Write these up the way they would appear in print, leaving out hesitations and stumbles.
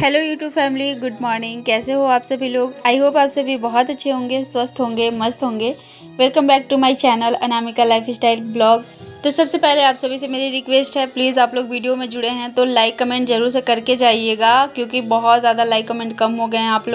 Hello YouTube family, good morning. कैसे हो आप सभी लोग? आई होप आप सभी बहुत अच्छे होंगे, स्वस्थ होंगे, मस्त होंगे। Welcome back to my channel Anamika lifestyle blog. तो सबसे पहले आप सभी से मेरी रिक्वेस्ट है, प्लीज़ आप लोग वीडियो में जुड़े हैं तो लाइक कमेंट जरूर से करके जाइएगा, क्योंकि बहुत ज़्यादा लाइक कमेंट कम हो गए हैं आप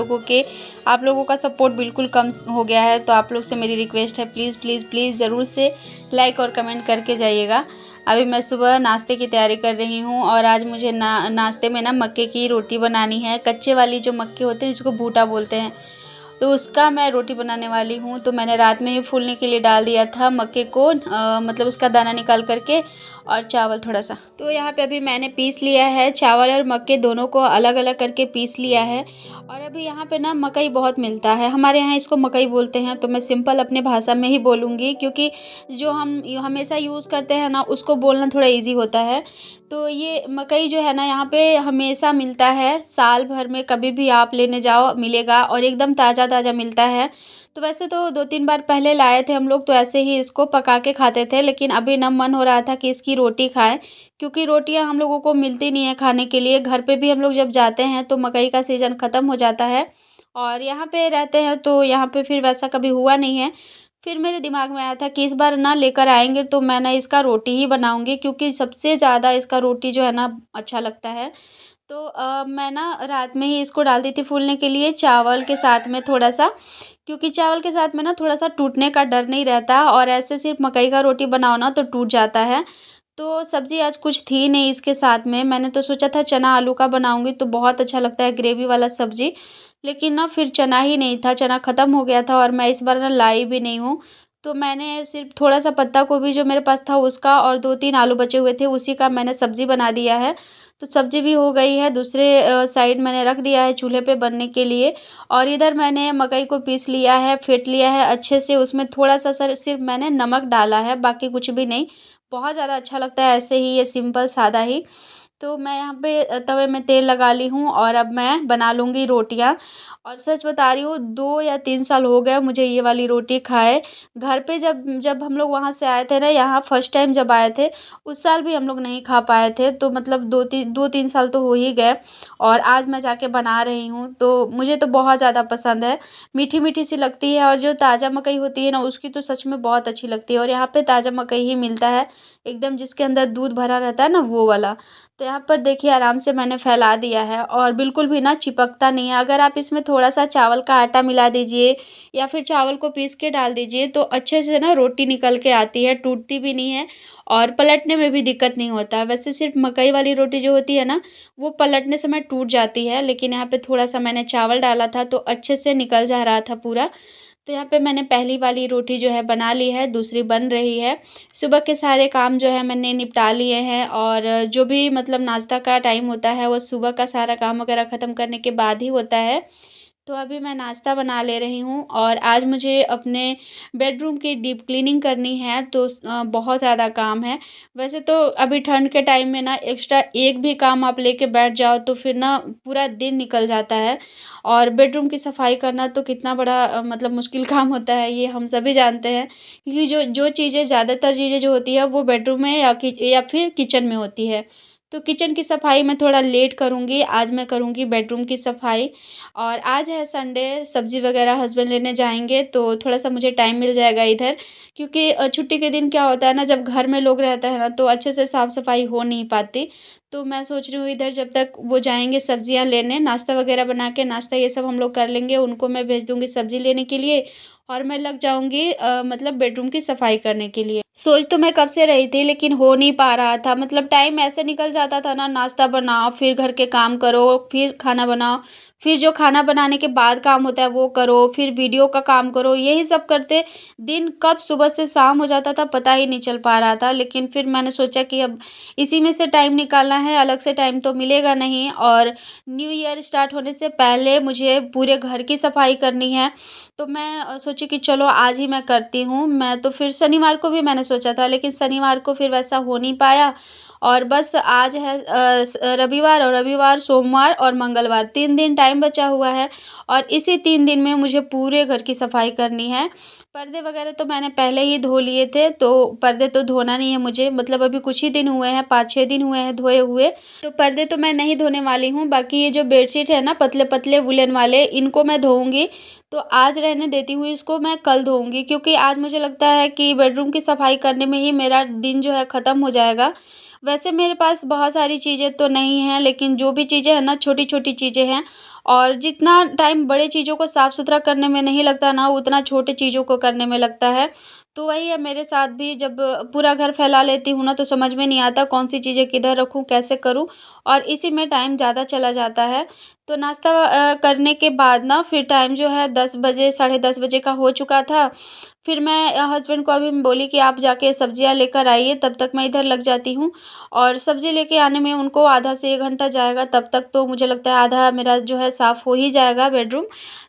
लोगों का सपोर्ट बिल्कुल कम हो गया है। तो आप लोग से मेरी रिक्वेस्ट है, प्लीज़ प्लीज़ प्लीज़ ज़रूर से लाइक और कमेंट करके जाइएगा। अभी मैं सुबह नाश्ते की तैयारी कर रही हूँ और आज मुझे नाश्ते में ना मक्के की रोटी बनानी है। कच्चे वाली जो मक्के होते हैं जिसको भूटा बोलते हैं, तो उसका मैं रोटी बनाने वाली हूँ। तो मैंने रात में ही फूलने के लिए डाल दिया था मक्के को, मतलब उसका दाना निकाल करके, और चावल थोड़ा सा। तो यहाँ पे अभी मैंने पीस लिया है, चावल और मक्के दोनों को अलग अलग करके पीस लिया है। और अभी यहाँ पे ना मकई बहुत मिलता है, हमारे यहाँ इसको मकई बोलते हैं, तो मैं सिंपल अपने भाषा में ही बोलूँगी, क्योंकि जो हम हमेशा यूज़ करते हैं ना उसको बोलना थोड़ा ईजी होता है। तो ये मकई जो है ना यहाँ पे हमेशा मिलता है, साल भर में कभी भी आप लेने जाओ मिलेगा, और एकदम ताज़ा ताज़ा मिलता है। तो वैसे तो 2-3 बार पहले लाए थे हम लोग, तो ऐसे ही इसको पका के खाते थे, लेकिन अभी ना मन हो रहा था कि इसकी रोटी खाएं, क्योंकि रोटियां हम लोगों को मिलती नहीं है खाने के लिए। घर पे भी हम लोग जब जाते हैं तो मकई का सीज़न ख़त्म हो जाता है, और यहाँ पे रहते हैं तो यहाँ पे फिर वैसा कभी हुआ नहीं है। फिर मेरे दिमाग में आया था कि इस बार ना लेकर आएंगे तो मैं ना इसका रोटी ही बनाऊंगी, क्योंकि सबसे ज़्यादा इसका रोटी जो है ना अच्छा लगता है। तो मैं ना रात में ही इसको डाल दी थी फूलने के लिए, चावल के साथ में थोड़ा-सा, क्योंकि चावल के साथ में ना थोड़ा-सा टूटने का डर नहीं रहता, और ऐसे सिर्फ़ मकई का रोटी बनाओ ना तो टूट जाता है। तो सब्ज़ी आज कुछ थी नहीं इसके साथ में, मैंने तो सोचा था चना आलू का बनाऊँगी तो बहुत अच्छा लगता है ग्रेवी वाला सब्ज़ी, लेकिन ना फिर चना ही नहीं था, चना ख़त्म हो गया था, और मैं इस बार ना लाई भी नहीं हूँ। तो मैंने सिर्फ़ थोड़ा-सा पत्ता गोभी जो मेरे पास था उसका, और 2-3 आलू बचे हुए थे उसी का मैंने सब्ज़ी बना दिया है। तो सब्ज़ी भी हो गई है, दूसरे साइड मैंने रख दिया है चूल्हे पे बनने के लिए। और इधर मैंने मकई को पीस लिया है, फेंट लिया है अच्छे से, उसमें थोड़ा-सा सिर्फ़ मैंने नमक डाला है, बाकी कुछ भी नहीं। बहुत ज़्यादा अच्छा लगता है ऐसे ही, ये सिंपल सादा ही। तो मैं यहाँ पे तवे में तेल लगा ली हूँ, और अब मैं बना लूँगी रोटियाँ। और सच बता रही हूँ, 2 या 3 साल हो गए मुझे ये वाली रोटी खाए। घर पे जब जब हम लोग वहाँ से आए थे ना, यहाँ फर्स्ट टाइम जब आए थे, उस साल भी हम लोग नहीं खा पाए थे। तो मतलब 2-3 साल तो हो ही गए, और आज मैं जाके बना रही हूँ, तो मुझे तो बहुत ज़्यादा पसंद है। मीठी-मीठी सी लगती है, और जो ताज़ा मकई होती है ना उसकी तो सच में बहुत अच्छी लगती है, और यहाँ पे ताज़ा मकई ही मिलता है, एकदम जिसके अंदर दूध भरा रहता है ना वो वाला। तो यहाँ पर देखिए आराम से मैंने फैला दिया है, और बिल्कुल भी ना चिपकता नहीं है। अगर आप इसमें थोड़ा-सा चावल का आटा मिला दीजिए, या फिर चावल को पीस के डाल दीजिए, तो अच्छे से ना रोटी निकल के आती है, टूटती भी नहीं है, और पलटने में भी दिक्कत नहीं होता है। वैसे सिर्फ़ मकई वाली रोटी जो होती है ना, वो पलटने समय टूट जाती है, लेकिन यहाँ पे थोड़ा-सा मैंने चावल डाला था तो अच्छे से निकल जा रहा था पूरा। तो यहाँ पे मैंने पहली वाली रोटी जो है बना ली है, दूसरी बन रही है। सुबह के सारे काम जो है मैंने निपटा लिए हैं, और जो भी मतलब नाश्ता का टाइम होता है वो सुबह का सारा काम वगैरह ख़त्म करने के बाद ही होता है। तो अभी मैं नाश्ता बना ले रही हूँ, और आज मुझे अपने बेडरूम की डीप क्लीनिंग करनी है, तो बहुत ज़्यादा काम है। वैसे तो अभी ठंड के टाइम में ना एक्स्ट्रा एक भी काम आप लेके बैठ जाओ तो फिर ना पूरा दिन निकल जाता है, और बेडरूम की सफाई करना तो कितना बड़ा मतलब मुश्किल काम होता है, ये हम सभी जानते हैं, क्योंकि जो जो चीज़ें ज़्यादातर चीज़ें जो होती है वो बेडरूम में या फिर किचन में होती है। तो किचन की सफाई मैं थोड़ा लेट करूँगी, आज मैं करूँगी बेडरूम की सफाई। और आज है संडे, सब्ज़ी वगैरह हस्बैंड लेने जाएँगे तो थोड़ा-सा मुझे टाइम मिल जाएगा इधर, क्योंकि छुट्टी के दिन क्या होता है ना, जब घर में लोग रहते हैं ना तो अच्छे से साफ-सफाई हो नहीं पाती। तो मैं सोच रही हूँ इधर जब तक वो जाएँगे सब्ज़ियाँ लेने, नाश्ता वगैरह बना के, नाश्ता ये सब हम लोग कर लेंगे, उनको मैं भेज दूँगी सब्ज़ी लेने के लिए, और मैं लग जाऊँगी मतलब बेडरूम की सफाई करने के लिए। सोच तो मैं कब से रही थी, लेकिन हो नहीं पा रहा था, मतलब टाइम ऐसे निकल जाता था ना, नाश्ता बनाओ, फिर घर के काम करो, फिर खाना बनाओ, फिर जो खाना बनाने के बाद काम होता है वो करो, फिर वीडियो का काम करो, यही सब करते दिन कब सुबह से शाम हो जाता था पता ही नहीं चल पा रहा था। लेकिन फिर मैंने सोचा कि अब इसी में से टाइम निकालना है, अलग से टाइम तो मिलेगा नहीं, और न्यू ईयर स्टार्ट होने से पहले मुझे पूरे घर की सफाई करनी है। तो मैं सोची कि चलो आज ही मैं करती हूँ। मैं तो फिर शनिवार को भी मैंने सोचा था, लेकिन शनिवार को फिर वैसा हो नहीं पाया, और बस आज है रविवार, और रविवार, सोमवार और मंगलवार 3 दिन टाइम टाइम बचा हुआ है और इसी 3 दिन में मुझे पूरे घर की सफाई करनी है। पर्दे वगैरह तो मैंने पहले ही धो लिए थे, तो पर्दे तो धोना नहीं है मुझे, मतलब अभी कुछ ही दिन हुए हैं, 5-6 दिन हुए हैं धोए हुए, तो पर्दे तो मैं नहीं धोने वाली हूँ। बाकी ये जो बेडशीट है ना पतले-पतले वूलन वाले, इनको मैं धोऊँगी। तो आज रहने देती हूँ इसको, मैं कल धोऊँगी, क्योंकि आज मुझे लगता है कि बेडरूम की सफाई करने में ही मेरा दिन जो है ख़त्म हो जाएगा। वैसे मेरे पास बहुत सारी चीज़ें तो नहीं हैं, लेकिन जो भी चीज़ें हैं ना छोटी-छोटी चीज़ें हैं, और जितना टाइम बड़े चीज़ों को साफ़-सुथरा करने में नहीं लगता ना, उतना छोटे चीज़ों को करने में लगता है। तो वही है मेरे साथ भी, जब पूरा घर फैला लेती हूँ ना, तो समझ में नहीं आता कौन-सी चीज़ें किधर रखूँ, कैसे करूँ, और इसी में टाइम ज़्यादा चला जाता है। तो नाश्ता करने के बाद ना फिर टाइम जो है 10 बजे, साढ़े 10 बजे का हो चुका था। फिर मैं हस्बैंड को अभी बोली कि आप जाके सब्जियाँ लेकर आइए, तब तक मैं इधर लग जाती हूँ। और सब्ज़ी लेके आने में उनको आधा से 1 घंटा जाएगा, तब तक तो मुझे लगता है आधा मेरा जो है साफ़ हो ही जाएगा बेडरूम।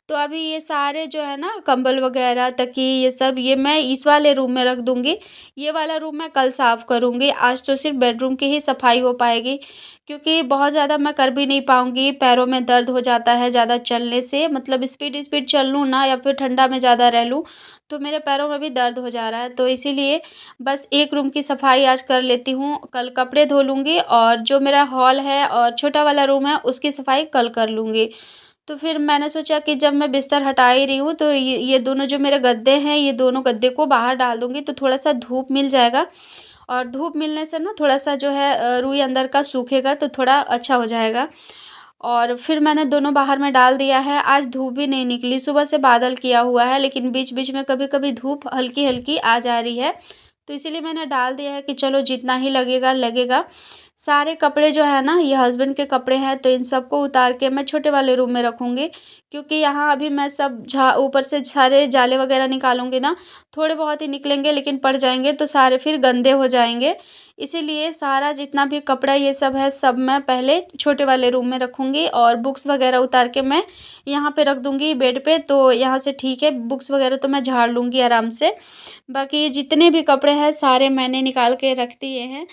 तो अभी ये सारे जो है ना कंबल वगैरह, तकिए, ये सब ये मैं इस वाले रूम में रख दूँगी। ये वाला रूम मैं कल साफ़ करूँगी। आज तो सिर्फ़ बेडरूम की ही सफाई हो पाएगी, क्योंकि बहुत ज़्यादा मैं कर भी नहीं पाऊँगी। पैरों में दर्द हो जाता है ज़्यादा चलने से, मतलब स्पीड-स्पीड चल लूँ ना, या फिर ठंडा में ज़्यादा रह लूँ, तो मेरे पैरों में भी दर्द हो जा रहा है। तो इसीलिए बस एक रूम की सफाई आज कर लेती हूँ, कल कपड़े धो लूँगी, और जो मेरा हॉल है और छोटा वाला रूम है उसकी सफाई कल कर लूँगी। तो फिर मैंने सोचा कि जब मैं बिस्तर हटा ही रही हूँ, तो ये दोनों जो मेरे गद्दे हैं, ये दोनों गद्दे को बाहर डाल दूँगी, तो थोड़ा-सा धूप मिल जाएगा, और धूप मिलने से ना थोड़ा-सा जो है रुई अंदर का सूखेगा, तो थोड़ा अच्छा हो जाएगा। और फिर मैंने दोनों बाहर में डाल दिया है। आज धूप भी नहीं निकली, सुबह से बादल किया हुआ है, लेकिन बीच-बीच में कभी-कभी धूप हल्की-हल्की आ जा रही है। तो इसीलिए मैंने डाल दिया है कि चलो जितना ही लगेगा, लगेगा। सारे कपड़े जो है ना, ये हस्बैंड के कपड़े हैं, तो इन सबको उतार के मैं छोटे वाले रूम में रखूँगी, क्योंकि यहाँ अभी मैं सब ऊपर से सारे जाले वगैरह निकालूँगी ना, थोड़े बहुत ही निकलेंगे, लेकिन पड़ जाएँगे तो सारे फिर गंदे हो जाएँगे। इसीलिए सारा जितना भी कपड़ा ये सब है, सब मैं पहले छोटे वाले रूम में रखूँगी, और बुक्स वगैरह उतार के मैं यहाँ पे रख दूँगी बेड पे, तो यहाँ से ठीक है, बुक्स वगैरह तो मैं झाड़ लूँगी आराम से। बाकी ये जितने भी कपड़े हैं सारे मैंने निकाल के रख दिए हैं।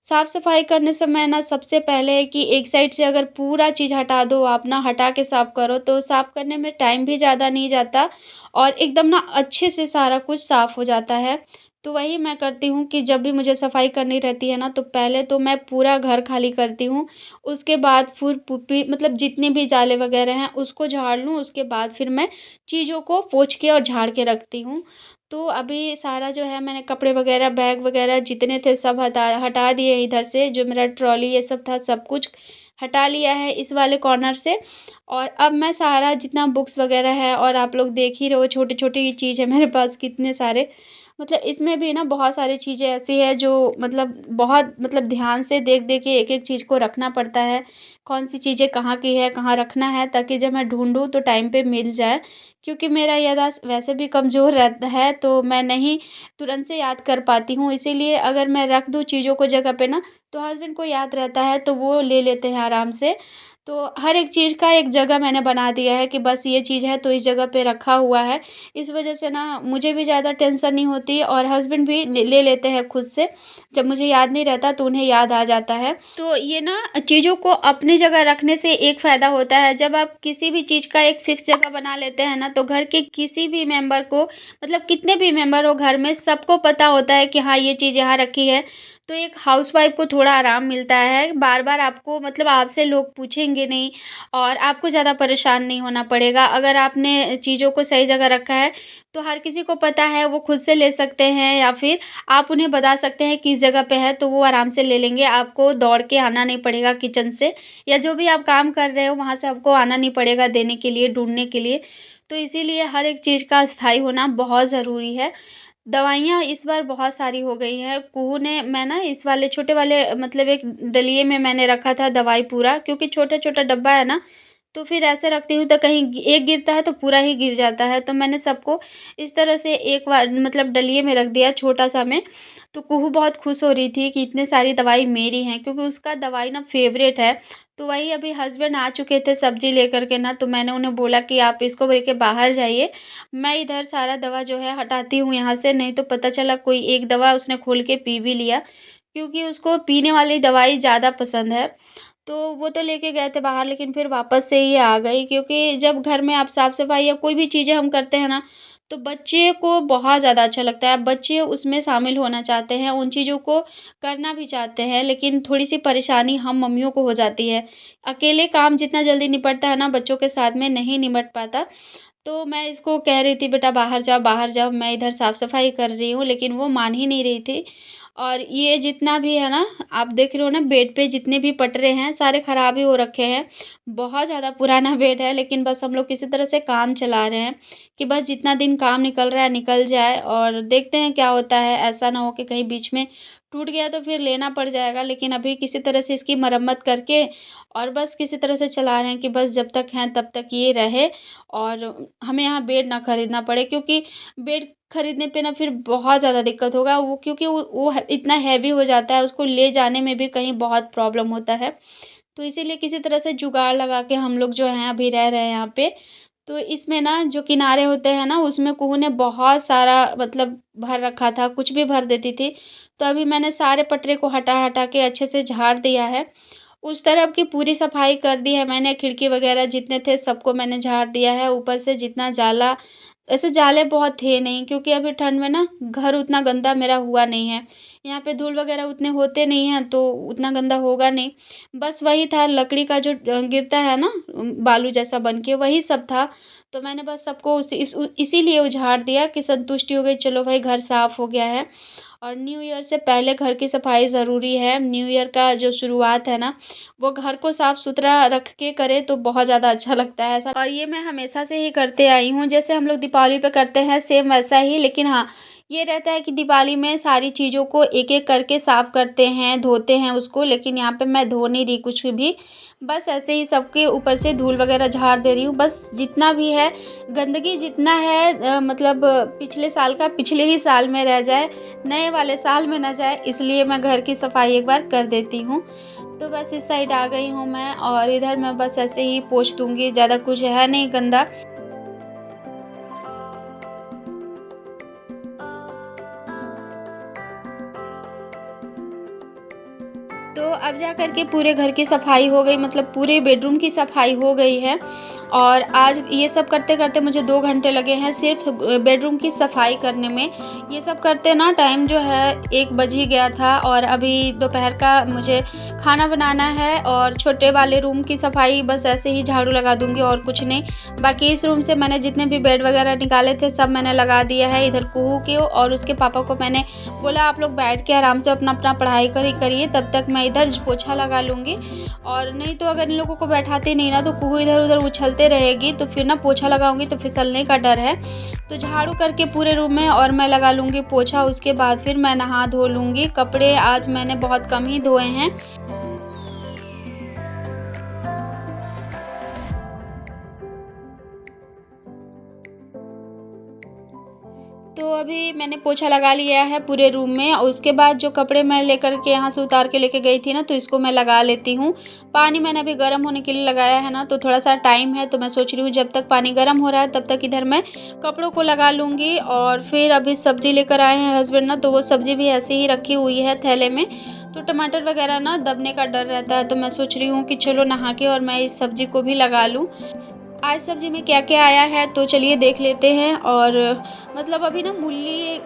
साफ-सफाई करने समय ना सबसे पहले है कि एक साइड से अगर पूरा चीज़ हटा दो आप ना, हटा के साफ़ करो, तो साफ़ करने में टाइम भी ज़्यादा नहीं जाता, और एकदम ना अच्छे से सारा कुछ साफ़ हो जाता है। तो वही मैं करती हूँ कि जब भी मुझे सफाई करनी रहती है ना, तो पहले तो मैं पूरा घर खाली करती हूँ। उसके बाद फिर पुप्पी, मतलब जितने भी जाले वगैरह हैं उसको झाड़ लूँ, उसके बाद फिर मैं चीज़ों को पोंछ के और झाड़ के रखती हूँ। तो अभी सारा जो है मैंने कपड़े वगैरह, बैग वगैरह जितने थे सब हटा हटा दिए इधर से, जो मेरा ट्रॉली ये सब था सब कुछ हटा लिया है इस वाले कॉर्नर से। और अब मैं सारा जितना बुक्स वगैरह है, और आप लोग देख ही रहे हो छोटे-छोटे ही चीज़ है मेरे पास कितने सारे, मतलब इसमें भी ना बहुत सारी चीज़ें ऐसी हैं जो मतलब बहुत मतलब ध्यान से देख-देख के एक-एक चीज़ को रखना पड़ता है। कौन-सी चीज़ें कहाँ की है, कहाँ रखना है, ताकि जब मैं ढूँढूँ तो टाइम पे मिल जाए। क्योंकि मेरा याददाश्त वैसे भी कमज़ोर रहता है, तो मैं नहीं तुरंत से याद कर पाती हूँ। इसीलिए अगर मैं रख दूँ चीज़ों को जगह पे ना, तो हस्बैंड को याद रहता है, तो वो ले लेते हैं आराम से। तो हर एक चीज़ का एक जगह मैंने बना दिया है कि बस ये चीज़ है तो इस जगह पे रखा हुआ है। इस वज़ह से ना मुझे भी ज़्यादा टेंशन नहीं होती, और हस्बैंड भी ले ले लेते हैं खुद से। जब मुझे याद नहीं रहता तो उन्हें याद आ जाता है। तो ये ना चीज़ों को अपनी जगह रखने से एक फ़ायदा होता है, जब आप किसी भी चीज़ का एक फ़िक्स जगह बना लेते हैं ना, तो घर के किसी भी मेंबर को, मतलब कितने भी मेंबर हो घर में, सबको पता होता है कि हाँ, ये चीज़ यहाँ रखी है। तो एक हाउसवाइफ़ को थोड़ा आराम मिलता है, बार-बार आपको, मतलब आपसे लोग पूछेंगे नहीं, और आपको ज़्यादा परेशान नहीं होना पड़ेगा। अगर आपने चीज़ों को सही जगह रखा है, तो हर किसी को पता है, वो खुद से ले सकते हैं, या फिर आप उन्हें बता सकते हैं किस जगह पे है, तो वो आराम से ले लेंगे। आपको दौड़ के आना नहीं पड़ेगा किचन से, या जो भी आप काम कर रहे हो वहाँ से आपको आना नहीं पड़ेगा देने के लिए, ढूँढने के लिए। तो इसीलिए हर एक चीज़ का स्थायी होना बहुत ज़रूरी है। दवाइयाँ इस बार बहुत सारी हो गई हैं। कुहू ने मैं ना इस वाले छोटे वाले, मतलब एक डलिये में मैंने रखा था दवाई पूरा, क्योंकि छोटा-छोटा डब्बा है ना, तो फिर ऐसे रखती हूँ तो कहीं एक गिरता है तो पूरा ही गिर जाता है। तो मैंने सबको इस तरह से एक बार, मतलब डलिये में रख दिया छोटा-सा में। तो कुहू बहुत खुश हो रही थी कि इतनी सारी दवाई मेरी हैं, क्योंकि उसका दवाई ना फ़ेवरेट है। तो वही अभी हस्बैंड आ चुके थे सब्ज़ी लेकर के ना, तो मैंने उन्हें बोला कि आप इसको लेके बाहर जाइए, मैं इधर सारा दवा जो है हटाती हूँ यहाँ से, नहीं तो पता चला कोई एक दवा उसने खोल के पी भी लिया, क्योंकि उसको पीने वाली दवाई ज़्यादा पसंद है। तो वो तो लेके गए थे बाहर, लेकिन फिर वापस से ही आ गई, क्योंकि जब घर में आप साफ-सफाई या कोई भी चीज़ें हम करते हैं ना, तो बच्चे को बहुत ज़्यादा अच्छा लगता है। बच्चे उसमें शामिल होना चाहते हैं, उन चीज़ों को करना भी चाहते हैं, लेकिन थोड़ी-सी परेशानी हम मम्मियों को हो जाती है। अकेले काम जितना जल्दी निपटता है ना, बच्चों के साथ में नहीं निपट पाता। तो मैं इसको कह रही थी, बेटा बाहर जाओ, मैं इधर साफ-सफाई कर रही हूँ, लेकिन वो मान ही नहीं रही थी। और ये जितना भी है ना, आप देख रहे हो ना, बेड पे जितने भी पटरे हैं, सारे खराब ही हो रखे हैं। बहुत ज़्यादा पुराना बेड है, लेकिन बस हम लोग किसी तरह से काम चला रहे हैं कि बस जितना दिन काम निकल रहा है, निकल जाए, और देखते हैं क्या होता है। ऐसा ना हो कि कहीं बीच में टूट गया तो फिर लेना पड़ जाएगा, लेकिन अभी किसी तरह से इसकी मरम्मत करके और बस किसी तरह से चला रहे हैं कि बस जब तक हैं तब तक ये रहे, और हमें यहाँ बेड ना खरीदना पड़े, क्योंकि बेड खरीदने पे ना फिर बहुत ज़्यादा दिक्कत होगा, वो क्योंकि वो इतना हैवी हो जाता है, उसको ले जाने में भी कहीं बहुत प्रॉब्लम होता है। तो इसीलिए किसी तरह से जुगाड़ लगा के हम लोग जो हैं अभी रह रहे हैं यहाँ पे। तो इसमें ना जो किनारे होते हैं ना, उसमें कुहू ने बहुत सारा मतलब भर रखा था, कुछ भी भर देती थी। तो अभी मैंने सारे पटरे को हटा-हटा के अच्छे से झाड़ दिया है। उस तरफ की पूरी सफाई कर दी है मैंने, खिड़की वगैरह जितने थे सबको मैंने झाड़ दिया है। ऊपर से जितना जाला, वैसे जाले बहुत थे नहीं, क्योंकि अभी ठंड में ना घर उतना गंदा मेरा हुआ नहीं है। यहाँ पे धूल वगैरह उतने होते नहीं हैं, तो उतना गंदा होगा नहीं। बस वही था, लकड़ी का जो गिरता है ना, बालू जैसा बन के, वही सब था। तो मैंने बस सबको इसीलिए उजाड़ दिया कि संतुष्टि हो गई, चलो भाई घर साफ हो गया है। और न्यू ईयर से पहले घर की सफाई ज़रूरी है। न्यू ईयर का जो शुरुआत है ना, वो घर को साफ-सुथरा रख के करें तो बहुत ज़्यादा अच्छा लगता है ऐसा, और ये मैं हमेशा से ही करते आई हूँ। जैसे हम लोग दीपावली पे करते हैं सेम वैसा ही, लेकिन हाँ, ये रहता है कि दिवाली में सारी चीज़ों को एक-एक करके साफ करते हैं, धोते हैं उसको, लेकिन यहाँ पे मैं धो नहीं रही कुछ भी। बस ऐसे ही सबके ऊपर से धूल वगैरह झाड़ दे रही हूँ। बस जितना भी है, गंदगी जितना है, मतलब पिछले साल का पिछले ही साल में रह जाए, नए वाले साल में ना जाए, इसलिए मैं घर की सफाई एक बार कर देती हूँ। तो बस इस साइड आ गई हूँ मैं, और इधर मैं बस ऐसे ही पोंछ दूँगी, ज़्यादा कुछ है नहीं गंदा। तो अब जा कर के पूरे घर की सफाई हो गई, मतलब पूरे बेडरूम की सफाई हो गई है। और आज ये सब करते-करते मुझे 2 घंटे लगे हैं सिर्फ़ बेडरूम की सफाई करने में। ये सब करते ना टाइम जो है 1 बज ही गया था, और अभी दोपहर का मुझे खाना बनाना है, और छोटे वाले रूम की सफाई बस ऐसे ही झाड़ू लगा दूँगी और कुछ नहीं। बाकी इस रूम से मैंने जितने भी बेड वगैरह निकाले थे सब मैंने लगा दिया है। इधर कुहू के और उसके पापा को मैंने बोला आप लोग बैठ के आराम से अपना-अपना पढ़ाई करिए, तब तक मैं इधर पोछा लगा लूँगी। और नहीं तो अगर इन लोगों को बैठाते नहीं ना, तो कुहू इधर-उधर उछलते रहेगी, तो फिर ना पोछा लगाऊँगी तो फिसलने का डर है। तो झाड़ू करके पूरे रूम में और मैं लगा लूँगी पोछा, उसके बाद फिर मैं नहा धो लूँगी। कपड़े आज मैंने बहुत कम ही धोए हैं। तो अभी मैंने पोछा लगा लिया है पूरे रूम में, और उसके बाद जो कपड़े मैं लेकर के यहाँ से उतार के लेके गई थी ना, तो इसको मैं लगा लेती हूँ। पानी मैंने अभी गर्म होने के लिए लगाया है ना, तो थोड़ा-सा टाइम है, तो मैं सोच रही हूँ जब तक पानी गर्म हो रहा है तब तक इधर मैं कपड़ों को लगा लूँगी। और फिर अभी सब्ज़ी लेकर आए हैं हस्बैंड ना, तो वो सब्ज़ी भी ऐसे ही रखी हुई है थैले में। तो टमाटर वगैरह ना दबने का डर रहता है, तो मैं सोच रही हूँ कि चलो नहा के और मैं इस सब्ज़ी को भी लगा लूँ। आज सब्ज़ी में क्या-क्या आया है तो चलिए देख लेते हैं। और मतलब अभी ना मूली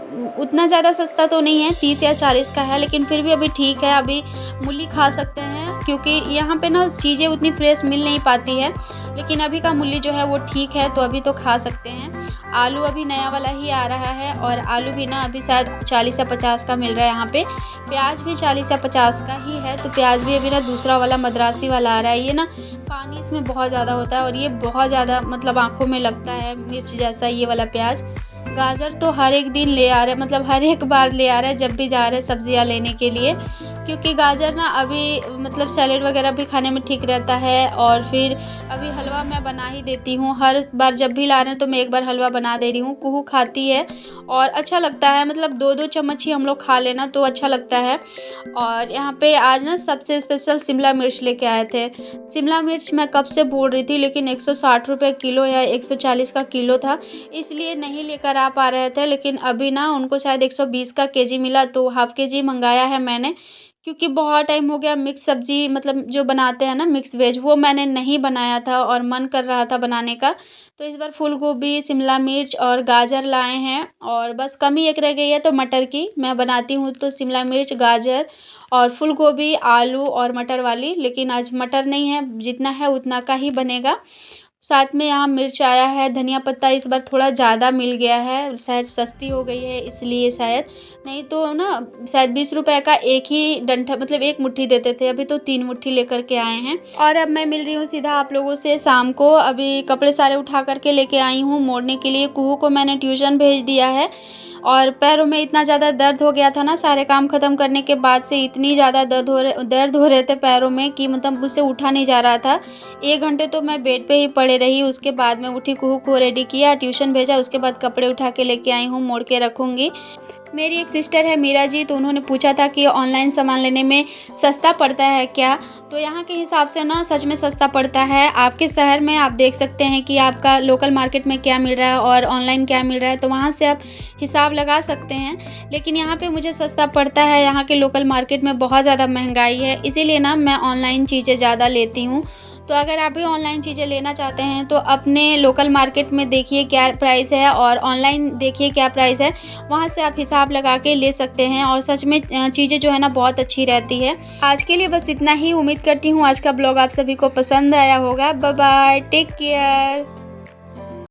उतना ज़्यादा सस्ता तो नहीं है, 30 या 40 का है, लेकिन फिर भी अभी ठीक है, अभी मूली खा सकते हैं, क्योंकि यहाँ पे ना चीज़ें उतनी फ्रेश मिल नहीं पाती है। लेकिन अभी का मूली जो है वो ठीक है, तो अभी तो खा सकते हैं। आलू अभी नया वाला ही आ रहा है, और आलू भी ना अभी शायद 40 या 50 का मिल रहा है यहाँ पे। प्याज भी 40 या 50 का ही है, तो प्याज भी अभी ना दूसरा वाला मद्रासी वाला आ रहा है। ये ना पानी इसमें बहुत ज़्यादा होता है, और ये बहुत ज़्यादा मतलब आँखों में लगता है मिर्च जैसा ये वाला प्याज। गाजर तो हर एक दिन ले आ रहे हैं, मतलब हर एक बार ले आ रहे हैं जब भी जा रहे हैं सब्जियाँ लेने के लिए, क्योंकि गाजर ना अभी मतलब सैलेड वगैरह भी खाने में ठीक रहता है। और फिर अभी हलवा मैं बना ही देती हूँ, हर बार जब भी ला रहे हैं तो मैं एक बार हलवा बना दे रही हूँ। कुहू खाती है और अच्छा लगता है, मतलब 2-2 चम्मच ही हम लोग खा लेना तो अच्छा लगता है। और यहाँ पे आज ना सबसे स्पेशल शिमला मिर्च लेके आए थे। शिमला मिर्च मैं कब से बोल रही थी, लेकिन 160 रुपये किलो या 140 का किलो था, इसलिए नहीं लेकर आ पा रहे थे। लेकिन अभी ना उनको शायद 120 का केजी मिला, तो हाफ़ केजी मंगाया है मैंने, क्योंकि बहुत टाइम हो गया मिक्स सब्ज़ी मतलब जो बनाते हैं ना मिक्स वेज, वो मैंने नहीं बनाया था और मन कर रहा था बनाने का। तो इस बार फूल गोभी, शिमला मिर्च और गाजर लाए हैं और बस कमी एक रह गई है तो मटर की। मैं बनाती हूँ तो शिमला मिर्च, गाजर और फूल गोभी, आलू और मटर वाली, लेकिन आज मटर नहीं है, जितना है उतना का ही बनेगा। साथ में यहाँ मिर्च आया है, धनिया पत्ता इस बार थोड़ा ज़्यादा मिल गया है, शायद सस्ती हो गई है इसलिए शायद, नहीं तो ना शायद 20 रुपए का एक ही डंठा मतलब एक मुट्ठी देते थे, अभी तो 3 मुट्ठी लेकर के आए हैं। और अब मैं मिल रही हूँ सीधा आप लोगों से शाम को। अभी कपड़े सारे उठा करके लेके आई हूँ मोड़ने के लिए। कुहू को मैंने ट्यूशन भेज दिया है और पैरों में इतना ज़्यादा दर्द हो गया था ना, सारे काम ख़त्म करने के बाद से इतनी ज़्यादा दर्द हो रहे थे पैरों में कि मतलब मुझसे उठा नहीं जा रहा था। 1 घंटे तो मैं बेड पे ही पड़े रही, उसके बाद मैं उठी, कुहू को रेडी किया, ट्यूशन भेजा, उसके बाद कपड़े उठा के लेके आई हूँ, मोड़ के रखूँगी। मेरी एक सिस्टर है मीरा जी, तो उन्होंने पूछा था कि ऑनलाइन सामान लेने में सस्ता पड़ता है क्या? तो यहाँ के हिसाब से ना सच में सस्ता पड़ता है। आपके शहर में आप देख सकते हैं कि आपका लोकल मार्केट में क्या मिल रहा है और ऑनलाइन क्या मिल रहा है, तो वहाँ से आप हिसाब लगा सकते हैं। लेकिन यहाँ पे मुझे सस्ता पड़ता है, यहाँ के लोकल मार्केट में बहुत ज़्यादा महंगाई है, इसीलिए ना मैं ऑनलाइन चीज़ें ज़्यादा लेती हूँ। तो अगर आप भी ऑनलाइन चीज़ें लेना चाहते हैं तो अपने लोकल मार्केट में देखिए क्या प्राइस है और ऑनलाइन देखिए क्या प्राइस है, वहाँ से आप हिसाब लगा के ले सकते हैं और सच में चीज़ें जो है ना बहुत अच्छी रहती है। आज के लिए बस इतना ही। उम्मीद करती हूँ आज का ब्लॉग आप सभी को पसंद आया होगा। Bye bye, take care.